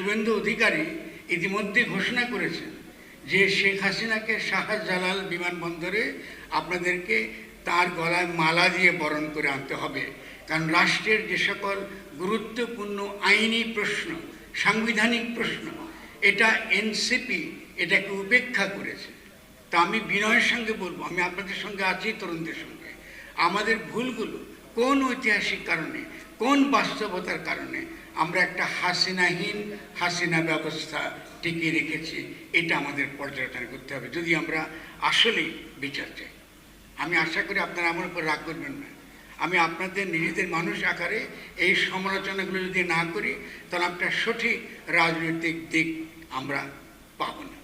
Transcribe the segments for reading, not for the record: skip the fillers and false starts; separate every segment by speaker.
Speaker 1: শুভেন্দু অধিকারী ইতিমধ্যে ঘোষণা করেছেন যে শেখ হাসিনাকে শাহজালাল বিমানবন্দরে আপনাদেরকে তার গলায় মালা দিয়ে বরণ করে আনতে হবে, কারণ রাষ্ট্রের যে সকল গুরুত্বপূর্ণ আইনি প্রশ্ন, সাংবিধানিক প্রশ্ন, এটা এনসিপি এটাকে উপেক্ষা করেছে। তা আমি বিনয়ের সঙ্গে বলবো, আমি আপনাদের সঙ্গে আছি, তরুণদের সঙ্গে, আমাদের ভুলগুলো কোন ঐতিহাসিক কারণে, কোন বাস্তবতার কারণে আমরা একটা হাসিনা ব্যবস্থা টিকিয়ে রেখেছি, এটা আমাদের পর্যালোচনা করতে হবে যদি আমরা আসলেই বিচার চাই। আমি আশা করি আপনারা আমার উপর রাগ করবেন না। আমি আপনাদের নিজেদের মানুষ আকারে এই সমালোচনাগুলো যদি না করি তাহলে একটা সঠিক রাজনৈতিক দিক আমরা পাব না।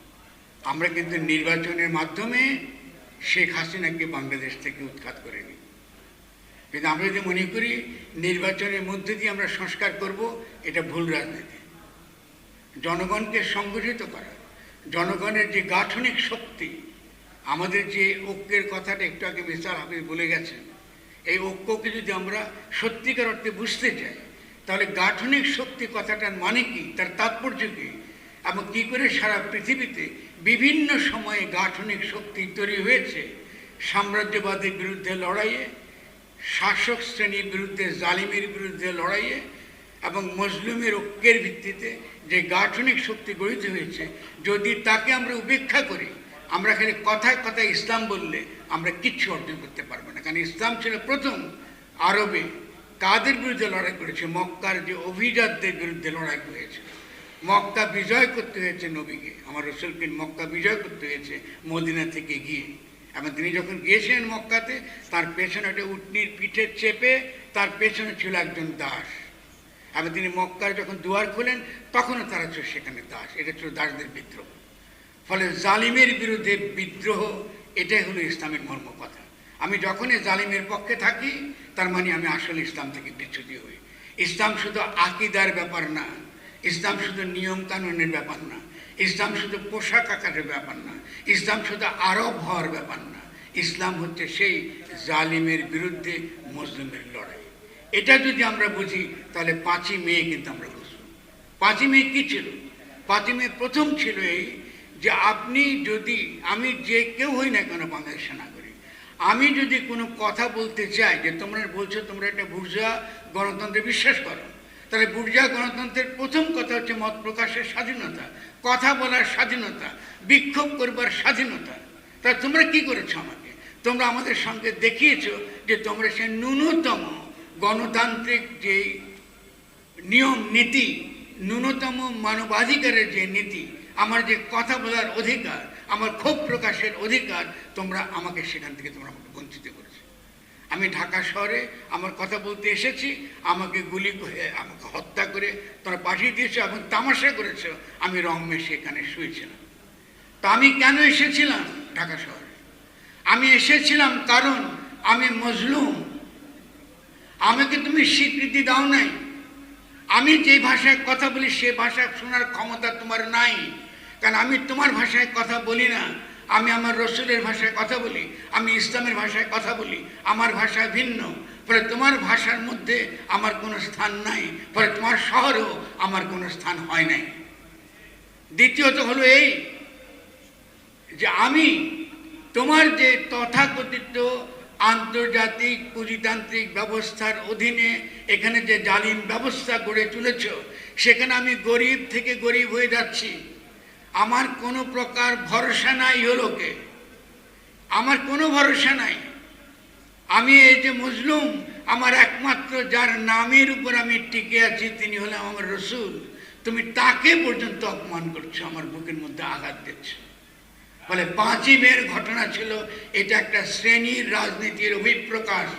Speaker 1: আমরা কিন্তু নির্বাচনের মাধ্যমে শেখ হাসিনাকে বাংলাদেশ থেকে উৎখাত করে নিই, কিন্তু আমরা যদি মনে করি নির্বাচনের মধ্যে দিয়ে আমরা সংস্কার করব, এটা ভুল রাজনীতি। জনগণকে সংগঠিত করা, জনগণের যে গাঠনিক শক্তি, আমাদের যে ঐক্যের কথাটা একটু আগে মিস্টার হাফিজ বলে গেছেন, এই ঐক্যকে যদি আমরা সত্যিকার অর্থে বুঝতে চাই তাহলে গাঠনিক শক্তি কথাটার মানে কি, তার তাৎপর্য কী, এবং কী করে সারা পৃথিবীতে বিভিন্ন সময়ে গাঠনিক শক্তি তৈরি হয়েছে সাম্রাজ্যবাদের বিরুদ্ধে লড়াইয়ে, শাসক শ্রেণীর বিরুদ্ধে, জালিমের বিরুদ্ধে লড়াইয়ে, এবং মজলুমের ঐক্যের ভিত্তিতে যে গাঠনিক শক্তি গঠিত হয়েছে, যদি তাকে আমরা উপেক্ষা করি, আমরা খালি কথায় কথায় ইসলাম বললে আমরা কিচ্ছু অর্জন করতে পারবো না। কারণ ইসলাম ছিল প্রথম আরবে কাদের বিরুদ্ধে লড়াই করেছে, মক্কার যে অভিজাতদের বিরুদ্ধে লড়াই হয়েছে। মক্কা বিজয় করতে হয়েছে নবীকে, আমার রসুলকে মক্কা বিজয় করতে হয়েছে মদিনা থেকে গিয়ে, এবং তিনি যখন গিয়েছিলেন মক্কাতে, তার পেছনে একটা উটনির পিঠে চেপে তার পেছনে ছিল একজন দাস, এবং তিনি মক্কার যখন দুয়ার খোলেন তখনও তারা ছিল সেখানে দাস। এটা ছিল দাসদের বিদ্রোহ। ফলে জালিমের বিরুদ্ধে বিদ্রোহ, এটাই হলো ইসলামের মর্ম কথা। আমি যখনই জালিমের পক্ষে থাকি তার মানে আমি আসলে ইসলাম থেকে বিচ্যুত হই। ইসলাম শুধু আকিদার ব্যাপার না, ইসলাম শুধু নিয়ম কানুনের ব্যাপার না, ইসলাম শুধু পোশাক আকারের ব্যাপার না, ইসলাম শুধু আরব হওয়ার ব্যাপার না। ইসলাম হচ্ছে সেই জালিমের বিরুদ্ধে মজলুমের লড়াই। এটা যদি আমরা বুঝি তাহলে 5ই মে কিন্তু আমরা বুঝব। 5ই মে কী ছিল? 5ই মে প্রথম ছিল এই যে আপনি যদি, আমি যে কেউ হই না কেন বাংলাদেশের নাগরিক, আমি যদি কোনো কথা বলতে চাই, যে তোমরা বলছো তোমরা একটা বুর্জোয়া গণতন্ত্রে বিশ্বাস করো, তাহলে বুর্জোয়া গণতন্ত্রের প্রথম কথা হচ্ছে মত প্রকাশের স্বাধীনতা, কথা বলার স্বাধীনতা, বিক্ষোভ করবার স্বাধীনতা। তা তোমরা কি করেছো আমাকে? তোমরা আমাদের সঙ্গে দেখিয়েছো যে তোমরা সে ন্যূনতম গণতান্ত্রিক যে নিয়ম নীতি, ন্যূনতম মানবাধিকারের যে নীতি, আমার যে কথা বলার অধিকার, আমার ক্ষোভ প্রকাশের অধিকার, তোমরা আমাকে সেখান থেকে তোমরা আমাকে বঞ্চিত করেছো। আমি ঢাকা শহরে আমার কথা বলতে এসেছি, আমাকে গুলি করে, আমাকে হত্যা করে তোমরা পাঠিয়ে দিয়েছো এবং তামাশা করেছো আমি রংমেশে এখানে শুয়েছিলাম। তা আমি কেন এসেছিলাম ঢাকা শহরে? আমি এসেছিলাম কারণ আমি মজলুম। আমাকে তুমি স্বীকৃতি দাও নাই। আমি যে ভাষায় কথা বলি সে ভাষা শোনার ক্ষমতা তোমার নাই, কারণ আমি তোমার ভাষায় কথা বলি না। আমি আমার রসুলের ভাষায় কথা বলি, আমি ইসলামের ভাষায় কথা বলি, আমার ভাষা ভিন্ন। ফলে তোমার ভাষার মধ্যে আমার কোনো স্থান নাই, ফলে তোমার শহরেও আমার কোনো স্থান হয় নাই। দ্বিতীয়ত হলো এই যে আমি তোমার যে তথাকথিত আন্তর্জাতিক পুঁজিতান্ত্রিক ব্যবস্থার অধীনে এখানে যে জালিম ব্যবস্থা গড়ে তুলেছ, সেখানে আমি গরিব থেকে গরিব হয়ে যাচ্ছি। আমার কোনো প্রকার ভরসা নাই ইহলোকে, আমার কোনো ভরসা নাই। আমি এই যে মজলুম, আমার একমাত্র যার নামের উপর আমি টিকে আছি তিনি হলেন আমার রসুল। তুমি তাকে পর্যন্ত অপমান করছো, আমার বুকের মধ্যে আঘাত দিচ্ছ। ফলে 5ই মের ঘটনা ছিল এটা একটা শ্রেণীর রাজনীতির অভিপ্রকাশ।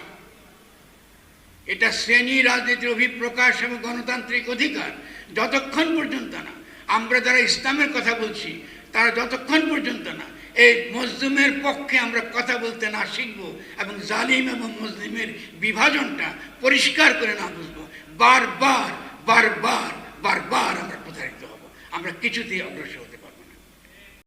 Speaker 1: এটা শ্রেণী রাজনীতির অভিপ্রকাশ এবং গণতান্ত্রিক অধিকার যতক্ষণ পর্যন্ত না আমরা যারা ইসলামের কথা বলছি তারা যতক্ষণ পর্যন্ত না এই মজলুমের পক্ষে আমরা কথা বলতে না শিখব এবং জালিম এবং মুসলিমের বিভাজনটা পরিষ্কার করে না বুঝবো, বারবার বারবার বারবার আমরা প্রতারিত হব, আমরা কিছুতেই অগ্রসর